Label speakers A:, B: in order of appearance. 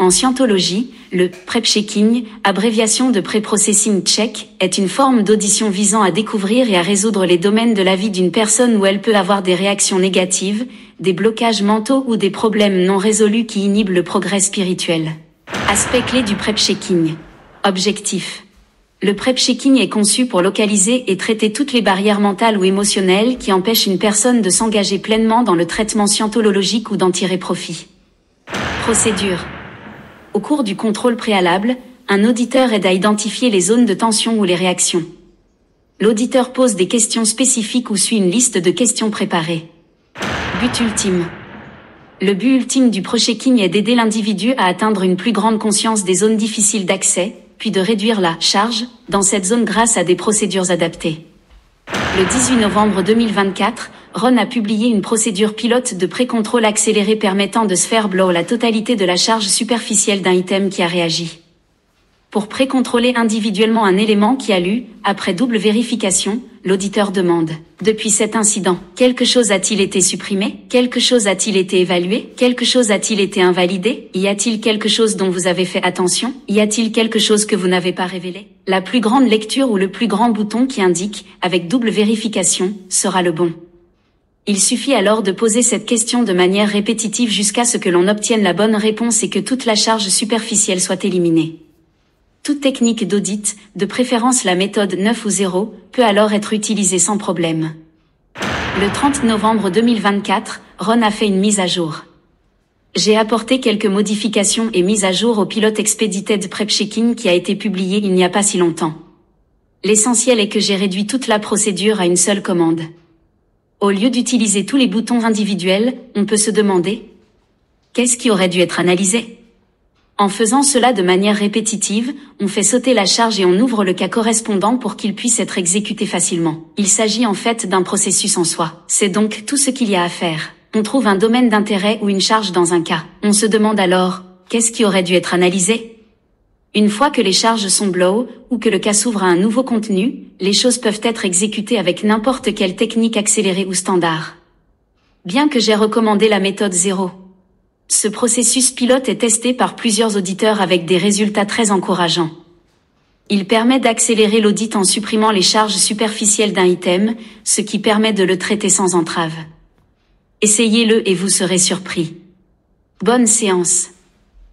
A: En scientologie, le prep-checking, abréviation de pre-processing check, est une forme d'audition visant à découvrir et à résoudre les domaines de la vie d'une personne où elle peut avoir des réactions négatives, des blocages mentaux ou des problèmes non résolus qui inhibent le progrès spirituel. Aspect clé du prep-checking. Objectif. Le prep-checking est conçu pour localiser et traiter toutes les barrières mentales ou émotionnelles qui empêchent une personne de s'engager pleinement dans le traitement scientologique ou d'en tirer profit. Procédure. Au cours du contrôle préalable, un auditeur aide à identifier les zones de tension ou les réactions. L'auditeur pose des questions spécifiques ou suit une liste de questions préparées. But ultime. Le but ultime du pro-checking est d'aider l'individu à atteindre une plus grande conscience des zones difficiles d'accès, puis de réduire la charge dans cette zone grâce à des procédures adaptées. Le 18 novembre 2024, Ron a publié une procédure pilote de pré-contrôle accéléré permettant de sphère blow la totalité de la charge superficielle d'un item qui a réagi. Pour pré-contrôler individuellement un élément qui a lu, après double vérification, l'auditeur demande « Depuis cet incident, quelque chose a-t-il été supprimé? Quelque chose a-t-il été évalué? Quelque chose a-t-il été invalidé? Y a-t-il quelque chose dont vous avez fait attention? Y a-t-il quelque chose que vous n'avez pas révélé ?» La plus grande lecture ou le plus grand bouton qui indique « Avec double vérification » sera le bon. Il suffit alors de poser cette question de manière répétitive jusqu'à ce que l'on obtienne la bonne réponse et que toute la charge superficielle soit éliminée. Toute technique d'audit, de préférence la méthode 9 ou 0, peut alors être utilisée sans problème. Le 30 novembre 2024, Ron a fait une mise à jour. J'ai apporté quelques modifications et mises à jour au pilote Expedited Prep Checking qui a été publié il n'y a pas si longtemps. L'essentiel est que j'ai réduit toute la procédure à une seule commande. Au lieu d'utiliser tous les boutons individuels, on peut se demander « Qu'est-ce qui aurait dû être analysé ?» En faisant cela de manière répétitive, on fait sauter la charge et on ouvre le cas correspondant pour qu'il puisse être exécuté facilement. Il s'agit en fait d'un processus en soi. C'est donc tout ce qu'il y a à faire. On trouve un domaine d'intérêt ou une charge dans un cas. On se demande alors, qu'est-ce qui aurait dû être analysé? Une fois que les charges sont blow, ou que le cas s'ouvre à un nouveau contenu, les choses peuvent être exécutées avec n'importe quelle technique accélérée ou standard. Bien que j'ai recommandé la méthode 0. Ce processus pilote est testé par plusieurs auditeurs avec des résultats très encourageants. Il permet d'accélérer l'audit en supprimant les charges superficielles d'un item, ce qui permet de le traiter sans entrave. Essayez-le et vous serez surpris. Bonne séance.